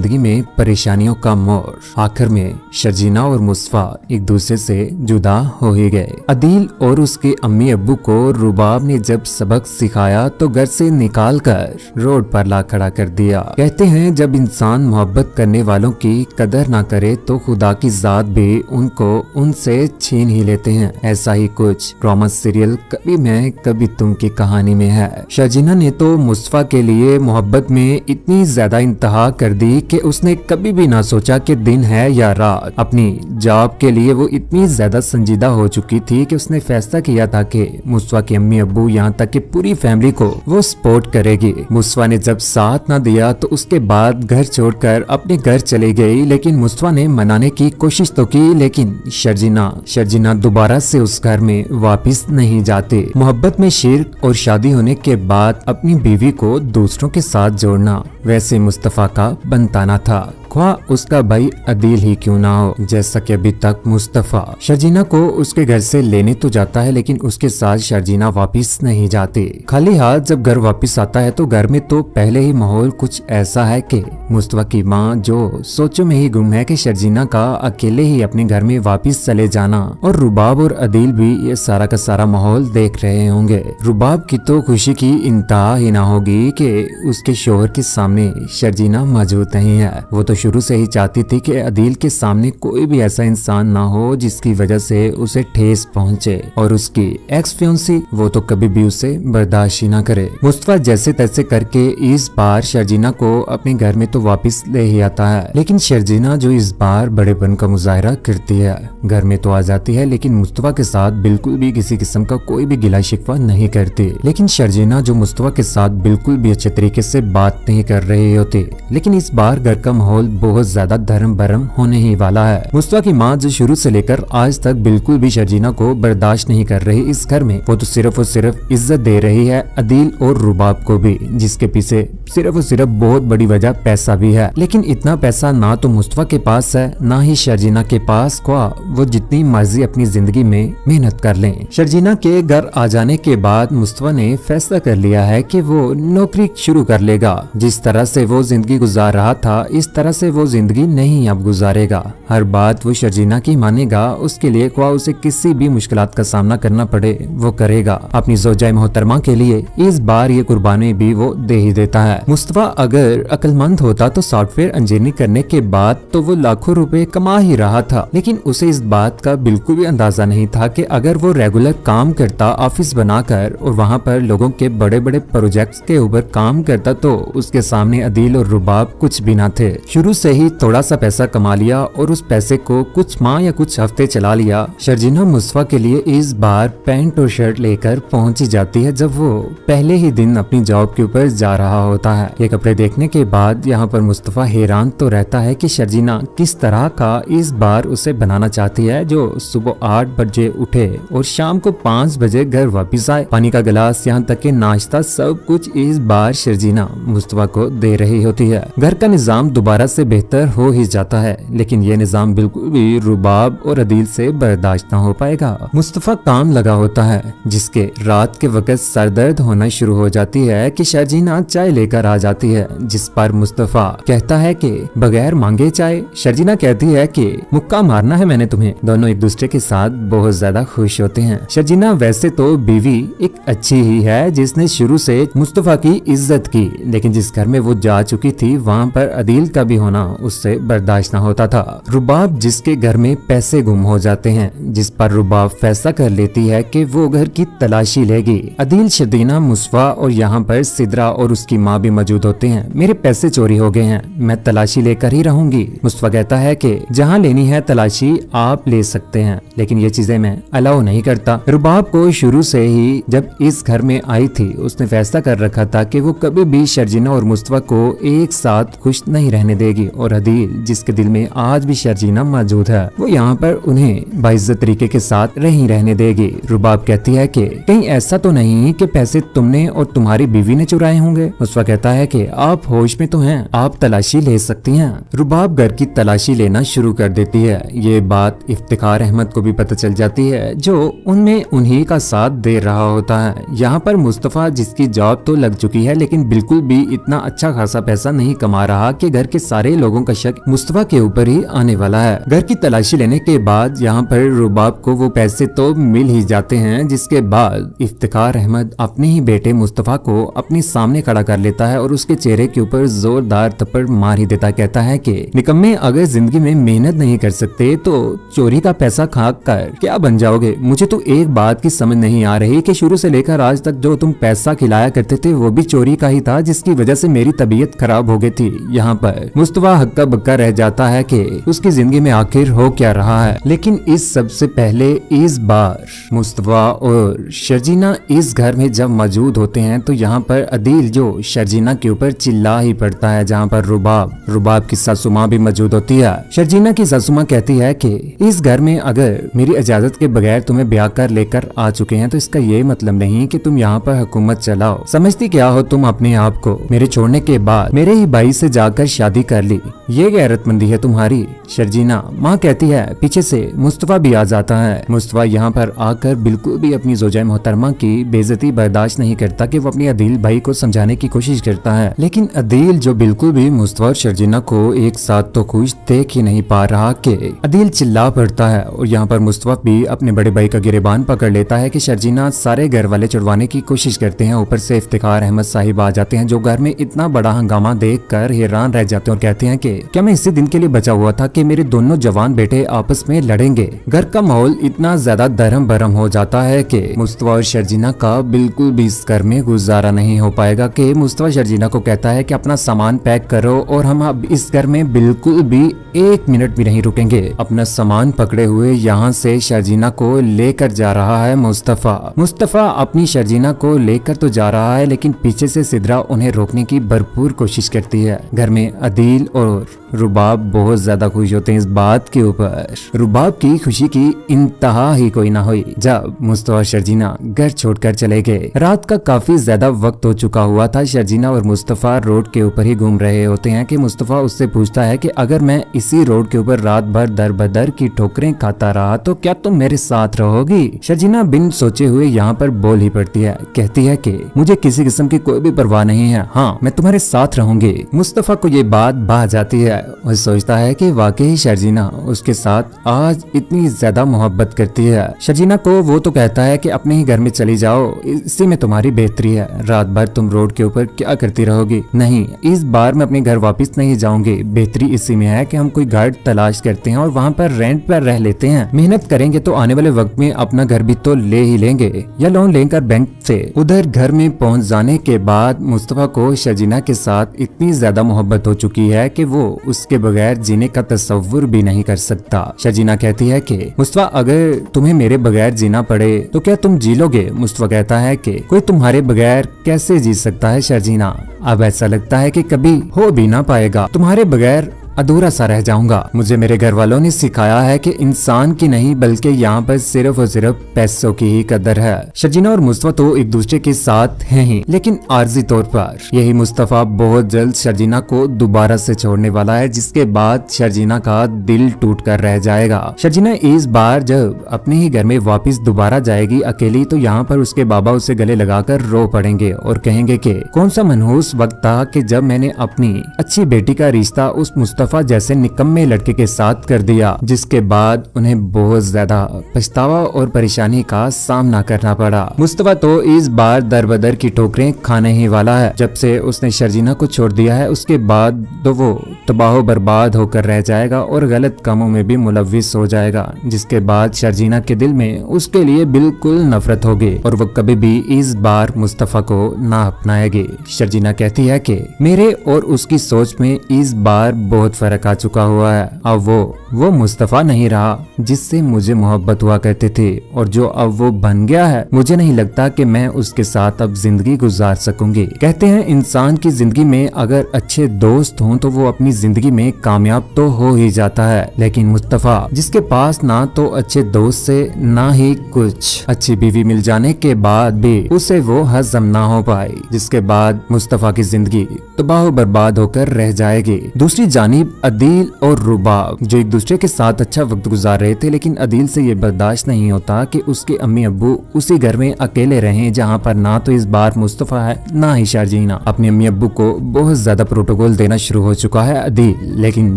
जिंदगी में परेशानियों का मोड़। आखिर में शर्जीना और मुस्तफा एक दूसरे से जुदा हो ही गए। अदील और उसके अम्मी अब्बू को रुबाब ने जब सबक सिखाया तो घर से निकाल कर रोड पर ला खड़ा कर दिया। कहते हैं जब इंसान मोहब्बत करने वालों की कदर ना करे तो खुदा की जात भी उनको उनसे छीन ही लेते हैं। ऐसा ही कुछ ड्रामा सीरियल कभी मैं कभी तुम की कहानी में है। शर्जीना ने तो मुस्तफा के लिए मोहब्बत में इतनी ज्यादा इंतहा कर दी कि उसने कभी भी ना सोचा कि दिन है या रात। अपनी जॉब के लिए वो इतनी ज्यादा संजीदा हो चुकी थी कि उसने फैसला किया था कि मुस्तफा के अम्मी अब्बू यहाँ तक कि पूरी फैमिली को वो सपोर्ट करेगी। मुस्तफा ने जब साथ ना दिया तो उसके बाद घर छोड़कर अपने घर चले गई। लेकिन मुस्तफा ने मनाने की कोशिश तो की, लेकिन शर्जीना दोबारा से उस घर में वापस नहीं जाती। मोहब्बत में शिर्क और शादी होने के बाद अपनी बीवी को दूसरों के साथ जोड़ना वैसे मुस्तफा का बनता ना था, ख्वाह उसका भाई अदील ही क्यों ना हो। जैसा कि अभी तक मुस्तफा शर्जीना को उसके घर से लेने तो जाता है, लेकिन उसके साथ शर्जीना वापस नहीं जाती। खाली हाथ जब घर वापस आता है तो घर में तो पहले ही माहौल कुछ ऐसा है कि मुस्तफा की माँ जो सोचों में ही गुम है कि शर्जीना का अकेले ही अपने घर में वापस चले जाना, और रुबाब और अदील भी ये सारा का सारा माहौल देख रहे होंगे। रुबाब की तो खुशी की इंतहा ही ना होगी कि उसके शोहर के सामने शर्जीना मौजूद नहीं है। वो तो शुरू से ही चाहती थी कि अदील के सामने कोई भी ऐसा इंसान ना हो जिसकी वजह से उसे ठेस पहुंचे, और उसकी एक्स फियांसी वो तो कभी भी उसे बर्दाश्त ही ना करे। मुस्तफा जैसे तैसे करके इस बार शर्जीना को अपने घर में तो वापस ले ही आता है, लेकिन शर्जीना जो इस बार बड़ेपन का मुजाहरा करती है, घर में तो आ जाती है लेकिन मुस्तफा के साथ बिल्कुल भी किसी किस्म का कोई भी गिला शिकवा नहीं करती। लेकिन शर्जीना जो मुस्तफा के साथ बिल्कुल भी अच्छे तरीके से बात नहीं कर रही होती। लेकिन इस बार घर का माहौल बहुत ज्यादा धर्म भरम होने ही वाला है। मुस्तफा की माँ जो शुरू से लेकर आज तक बिल्कुल भी शर्जीना को बर्दाश्त नहीं कर रही इस घर में, वो तो सिर्फ और सिर्फ इज्जत दे रही है अदील और रुबाब को भी, जिसके पीछे सिर्फ और सिर्फ बहुत बड़ी वजह पैसा भी है। लेकिन इतना पैसा ना तो मुस्तफा के पास है ना ही शर्जीना के पास, वो जितनी मर्जी अपनी जिंदगी में मेहनत कर लें। शर्जीना के घर आ जाने के बाद मुस्तफा ने फैसला कर लिया है कि वो नौकरी शुरू कर लेगा। जिस तरह से वो जिंदगी गुजार रहा था इस तरह से वो जिंदगी नहीं अब गुजारेगा। हर बात वो शर्जीना की मानेगा, उसके लिए ख्वाह उसे किसी भी मुश्किलात का सामना करना पड़े वो करेगा। अपनी ज़ौजाए मोहतरमा के लिए इस बार ये कुर्बानी भी वो दे ही देता है। मुस्तफा अगर अक्लमंद होता तो सॉफ्टवेयर इंजीनियरिंग करने के बाद तो वो लाखों रुपए कमा ही रहा था, लेकिन उसे इस बात का बिल्कुल भी अंदाजा नहीं था कि अगर वो रेगुलर काम करता ऑफिस बनाकर और वहाँ पर लोगों के बड़े बड़े प्रोजेक्ट्स के ऊपर काम करता तो उसके सामने अदील और रुबाब कुछ भी ना थे। शुरू से ही थोड़ा सा पैसा कमा लिया और उस पैसे को कुछ माह या कुछ हफ्ते चला लिया। शर्जीना मुस्तफा के लिए इस बार पैंट और शर्ट लेकर पहुंची जाती है जब वो पहले ही दिन अपनी जॉब के ऊपर जा रहा होता है। ये कपड़े देखने के बाद यहाँ पर मुस्तफा हैरान तो रहता है कि शर्जीना किस तरह का इस बार उसे बनाना चाहती है, जो सुबह 8 बजे उठे और शाम को 5 बजे घर वापिस आए। पानी का गिलास यहाँ तक कि नाश्ता सब कुछ इस बार शर्जीना मुस्तफा को दे रही होती है। घर का निजाम दोबारा से बेहतर हो ही जाता है, लेकिन ये निजाम बिल्कुल भी रुबाब और अदील से बर्दाश्त न हो पाएगा। मुस्तफा काम लगा होता है, जिसके रात के वक्त सरदर्द होना शुरू हो जाती है कि शर्जीना चाय लेकर आ जाती है, जिस पर मुस्तफा कहता है कि बगैर मांगे चाय। शर्जीना कहती है कि मुक्का मारना है मैंने तुम्हें। दोनों एक दूसरे के साथ बहुत ज्यादा खुश होते हैं। शर्जीना वैसे तो बीवी एक अच्छी ही है जिसने शुरू से मुस्तफा की इज्जत की, लेकिन जिस घर में वो जा चुकी थी वहाँ पर अदील का भी होना उससे बर्दाश्त न होता था। रुबाब जिसके घर में पैसे गुम हो जाते हैं, जिस पर रुबाब फैसला कर लेती है कि वो घर की तलाशी लेगी। अदील, शर्जीना, मुस्तफा और यहाँ पर सिद्रा और उसकी माँ भी मौजूद होते हैं। मेरे पैसे चोरी हो गए हैं, मैं तलाशी लेकर ही रहूंगी। मुस्तफा कहता है कि जहाँ लेनी है तलाशी आप ले सकते हैं, लेकिन ये चीजें मैं अलाउ नहीं करता। रुबाब को शुरू से ही जब इस घर में आई थी उसने फैसला कर रखा था कि वो कभी भी शर्जीना और मुस्तफा को एक साथ खुश नहीं रहने देगी, और अदील जिसके दिल में आज भी शर्जीना मौजूद है वो यहाँ पर उन्हें बाइज्जत तरीके के साथ नहीं रहने देगी। रुबाब कहती है कि कहीं ऐसा तो नहीं कि पैसे तुमने और तुम्हारी बीवी ने चुराए होंगे। मुस्तफा कहता है कि आप होश में तो हैं, आप तलाशी ले सकती हैं। रुबाब घर की तलाशी लेना शुरू कर देती है। ये बात इफ्तिखार अहमद को भी पता चल जाती है जो उनमें उन्हीं का साथ दे रहा होता है। यहाँ पर मुस्तफा जिसकी जॉब तो लग चुकी है लेकिन बिल्कुल भी इतना अच्छा खासा पैसा नहीं कमा रहा कि घर के सारे लोगों का शक मुस्तफा के ऊपर ही आने वाला है। घर की तलाशी लेने के बाद यहाँ पर रुबाब को वो पैसे तो मिल ही जाते हैं, जिसके बाद इफ्तिखार अहमद अपने ही बेटे मुस्तफा को अपने सामने खड़ा कर लेता है और उसके चेहरे के ऊपर जोरदार थप्पड़ मार ही देता। कहता है कि निकम्मे, अगर जिंदगी में मेहनत नहीं कर सकते तो चोरी का पैसा खा कर क्या बन जाओगे। मुझे तो एक बात की समझ नहीं आ रही कि शुरू से लेकर आज तक जो तुम पैसा खिलाया करते थे वो भी चोरी का ही था, जिसकी वजह से मेरी तबीयत खराब हो गई थी। यहाँ पर मुस्तफा हक्का बक्का रह जाता है कि उसकी जिंदगी में आखिर हो क्या रहा है। लेकिन इस सबसे पहले इस बार मुस्तफा और शर्जीना इस घर में जब मौजूद होते हैं तो यहाँ पर अदील जो शर्जीना के ऊपर चिल्ला ही पड़ता है, जहाँ पर रुबाब की सासू माँ भी मौजूद होती है। शर्जीना की सासू माँ कहती है कि इस घर में अगर मेरी इजाजत के बगैर तुम्हें ब्याह कर लेकर आ चुके हैं तो इसका ये मतलब नहीं कि तुम यहाँ पर हुकूमत चलाओ। समझती क्या हो तुम अपने आप को? मेरे छोड़ने के बाद मेरे ही भाई से जाकर शादी कर ली, ये गैरतमंदी है तुम्हारी? शर्जीना माँ कहती है। पीछे से मुस्तफा भी आ जाता है। मुस्तफा यहाँ पर आकर बिल्कुल भी अपनी जोजा मोहतरमा की बेइज्जती बर्दाश्त नहीं करता कि वो अपने अदील भाई को समझाने की कोशिश करता है, लेकिन अदील जो बिल्कुल भी मुस्तफा और शर्जीना को एक साथ तो खुश देख ही नहीं पा रहा कि अदील चिल्ला पड़ता है। और यहाँ पर मुस्तफा भी अपने बड़े भाई का गिरेबान पकड़ लेता है कि शर्जीना सारे घर वाले चढ़वाने की कोशिश करते हैं। ऊपर से इफ्तिखार अहमद साहिब आ जाते हैं जो घर में इतना बड़ा हंगामा देख कर हैरान रह जाते हैं और कहते हैं कि क्या मैं इसी दिन के लिए बचा हुआ था कि मेरे दोनों जवान बेटे आपस में लड़ेंगे। घर का माहौल इतना ज्यादा दरम बरम हो जाता है कि मुस्तफा और शर्जीना का बिल्कुल भी इस घर में गुजारा नहीं हो पाएगा कि मुस्तफा शर्जीना को कहता है कि अपना सामान पैक करो और हम अब इस घर में बिल्कुल भी एक मिनट भी नहीं रुकेंगे। अपना सामान पकड़े हुए यहाँ से शर्जीना को लेकर जा रहा है मुस्तफा अपनी शर्जीना को लेकर तो जा रहा है, लेकिन पीछे से सिद्रा उन्हें रोकने की भरपूर कोशिश करती है। घर में अदील और रुबाब बहुत ज्यादा खुश होते हैं इस बात के ऊपर। रुबाब की खुशी की इंतहा ही कोई ना हुई जब मुस्तफा और शर्जीना घर छोड़कर चले गए। रात का काफी ज्यादा वक्त हो चुका हुआ था। शर्जीना और मुस्तफा रोड के ऊपर ही घूम रहे होते हैं कि मुस्तफा उससे पूछता है कि अगर मैं इसी रोड के ऊपर रात भर दर बदर की ठोकरें खाता रहा तो क्या तुम मेरे साथ रहोगी? शर्जीना बिन सोचे हुए यहाँ पर बोल ही पड़ती है। कहती है कि मुझे किसी किस्म की कोई भी परवाह नहीं है, हाँ मैं तुम्हारे साथ रहूंगी। मुस्तफा को ये बात भा जाती है और सोचता है कि वाकई शर्जीना उसके साथ आज इतनी ज्यादा मोहब्बत करती है। शर्जीना को वो तो कहता है कि अपने ही घर में चली जाओ, इसी में तुम्हारी बेहतरी है। रात भर तुम रोड के ऊपर क्या करती रहोगी? नहीं, इस बार मैं अपने घर वापस नहीं जाऊंगी। बेहतरी इसी में है कि हम कोई घर तलाश करते हैं और वहाँ पर रेंट पर रह लेते हैं। मेहनत करेंगे तो आने वाले वक्त में अपना घर भी तो ले ही लेंगे या लोन लेकर बैंक से। उधर घर में पहुँच जाने के बाद मुस्तफा को शर्जीना के साथ इतनी ज्यादा मोहब्बत हो चुकी है कि वो उसके बगैर जीने का तस्वुर भी नहीं कर सकता। शर्जीना कहती है कि मुस्तफा अगर तुम्हें मेरे बगैर जीना पड़े तो क्या तुम जी लोगे? मुस्तफा कहता है कि कोई तुम्हारे बगैर कैसे जी सकता है शर्जीना, अब ऐसा लगता है कि कभी हो भी ना पाएगा। तुम्हारे बगैर अधूरा सा रह जाऊंगा। मुझे मेरे घर वालों ने सिखाया है कि इंसान की नहीं बल्कि यहाँ पर सिर्फ और सिर्फ पैसों की ही कदर है। शर्जीना और मुस्तफा तो एक दूसरे के साथ हैं ही, लेकिन आर्जी तौर पर। यही मुस्तफा बहुत जल्द शर्जीना को दोबारा से छोड़ने वाला है, जिसके बाद शर्जीना का दिल टूट कर रह जाएगा। शर्जीना इस बार जब अपने ही घर में वापस दोबारा जाएगी अकेली तो यहाँ पर उसके बाबा उसे गले लगाकर रो पड़ेंगे और कहेंगे कि कौन सा मनहूस वक्त था कि जब मैंने अपनी अच्छी बेटी का रिश्ता उस मुस्तफा जैसे निकम्मे लड़के के साथ कर दिया, जिसके बाद उन्हें बहुत ज्यादा पछतावा और परेशानी का सामना करना पड़ा। मुस्तफा तो इस बार दर बदर की ठोकरें खाने ही वाला है। जब से उसने शर्जीना को छोड़ दिया है उसके बाद तो वो तबाह बर्बाद होकर रह जाएगा और गलत कामों में भी मुलविस हो जाएगा, जिसके बाद शर्जीना के दिल में उसके लिए बिल्कुल नफरत होगी और वो कभी भी इस बार मुस्तफा को ना अपनाएगी। शर्जीना कहती है कि मेरे और उसकी सोच में इस बार बहुत फर्क आ चुका हुआ है। अब वो मुस्तफा नहीं रहा जिससे मुझे मोहब्बत हुआ करती थी, और जो अब वो बन गया है मुझे नहीं लगता कि मैं उसके साथ अब जिंदगी गुजार सकूंगी। कहते हैं इंसान की जिंदगी में अगर अच्छे दोस्त हों तो वो अपनी जिंदगी में कामयाब तो हो ही जाता है, लेकिन मुस्तफा जिसके पास ना तो अच्छे दोस्त से ना ही कुछ अच्छी बीवी मिल जाने के बाद भी उसे वो हजम ना हो पाई, जिसके बाद मुस्तफा की जिंदगी तबाह बर्बाद होकर रह जाएगी। दूसरी जानी करीब अदील और रुबाब जो एक दूसरे के साथ अच्छा वक्त गुजार रहे थे, लेकिन अदील से ये बर्दाश्त नहीं होता कि उसके अम्मी अब्बू उसी घर में अकेले रहें जहाँ पर ना तो इस बार मुस्तफा है ना ही शर्जीना। अपने अम्मी अब्बू को बहुत ज्यादा प्रोटोकॉल देना शुरू हो चुका है अदील, लेकिन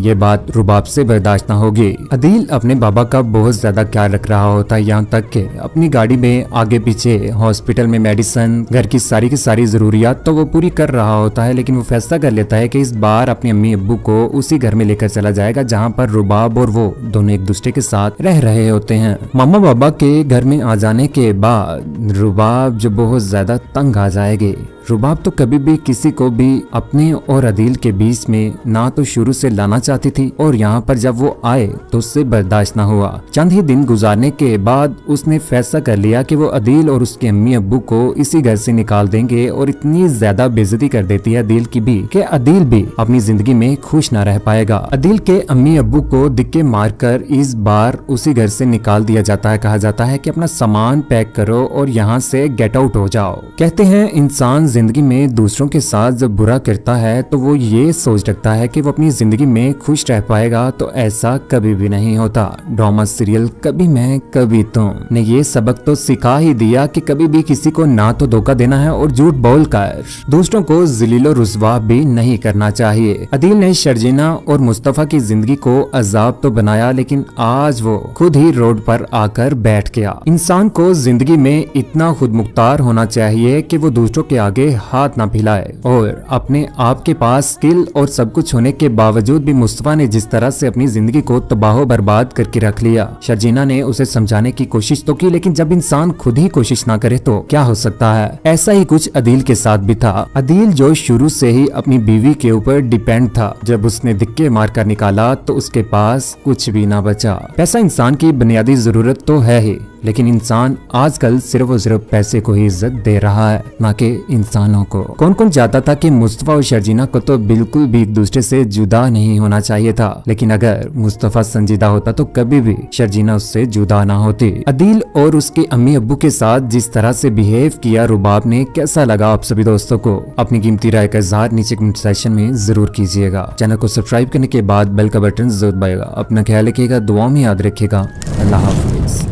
ये बात रुबाब से बर्दाश्त न होगी। अदील अपने बाबा का बहुत ज्यादा ख्याल रख रहा होता है, यहाँ तक कि अपनी गाड़ी में आगे पीछे हॉस्पिटल में मेडिसिन, घर की सारी जरूरियात तो वो पूरी कर रहा होता है, लेकिन वो फैसला कर लेता है कि इस बार अपने अम्मी अब्बू को उसी घर में लेकर चला जाएगा जहाँ पर रुबाब और वो दोनों एक दूसरे के साथ रह रहे होते हैं। मामा बाबा के घर में आ जाने के बाद रुबाब जो बहुत ज्यादा तंग आ जाएगी। रुबाब तो कभी भी किसी को भी अपने और अदील के बीच में ना तो शुरू से लाना चाहती थी, और यहाँ पर जब वो आए तो उससे बर्दाश्त ना हुआ। चंद ही दिन गुजारने के बाद उसने फैसला कर लिया कि वो अदील और उसके अम्मी अब्बू को इसी घर से निकाल देंगे, और इतनी ज्यादा बेइज्जती कर देती है अदील की भी कि अदील भी अपनी जिंदगी में खुश ना रह पाएगा। अदील के अम्मी अब्बू को दिक्के मारकर इस बार उसी घर से निकाल दिया जाता है। कहा जाता है कि अपना सामान पैक करो और यहाँ से गेट आउट हो जाओ। कहते हैं इंसान जिंदगी में दूसरों के साथ जब बुरा करता है तो वो ये सोच रखता है कि वो अपनी जिंदगी में खुश रह पाएगा, तो ऐसा कभी भी नहीं होता। ड्रामा सीरियल कभी मैं कभी तुम ने ये सबक तो सिखा ही दिया कि कभी भी किसी को ना तो धोखा देना है और झूठ बोलकर दूसरों को जलीलो रुस्वा भी नहीं करना चाहिए। अदील ने शर्जीना और मुस्तफा की जिंदगी को अजाब तो बनाया, लेकिन आज वो खुद ही रोड पर आकर बैठ गया। इंसान को जिंदगी में इतना खुद मुख्तार होना चाहिए कि वो दूसरों के आगे हाथ ना फैलाए, और अपने आप के पास स्किल और सब कुछ होने के बावजूद भी मुस्तफा ने जिस तरह से अपनी जिंदगी को तबाह बर्बाद करके रख लिया। शर्जीना ने उसे समझाने की कोशिश तो की, लेकिन जब इंसान खुद ही कोशिश ना करे तो क्या हो सकता है। ऐसा ही कुछ अदील के साथ भी था। अदील जो शुरू से ही अपनी बीवी के ऊपर डिपेंड था, जब उसने दिक्के मारकर निकाला तो उसके पास कुछ भी ना बचा। पैसा इंसान की बुनियादी जरूरत तो है ही, लेकिन इंसान आजकल सिर्फ और सिर्फ पैसे को ही इज्जत दे रहा है, ना कि इंसानों को। कौन कौन चाहता था कि मुस्तफा और शर्जीना को तो बिल्कुल भी एक दूसरे से जुदा नहीं होना चाहिए था, लेकिन अगर मुस्तफा संजीदा होता तो कभी भी शर्जीना उससे जुदा ना होती। अदील और उसके अम्मी अब्बू के साथ जिस तरह से बिहेव किया रुबाब ने, कैसा लगा आप सभी दोस्तों को? अपनी कीमती राय का इज़हार नीचे कमेंट सेक्शन में जरूर कीजिएगा। चैनल को सब्सक्राइब करने के बाद बेल का बटन जरूर दबाइएगा। अपना ख्याल रखिएगा, दुआ में याद रखिएगा। अल्लाह हाफिज।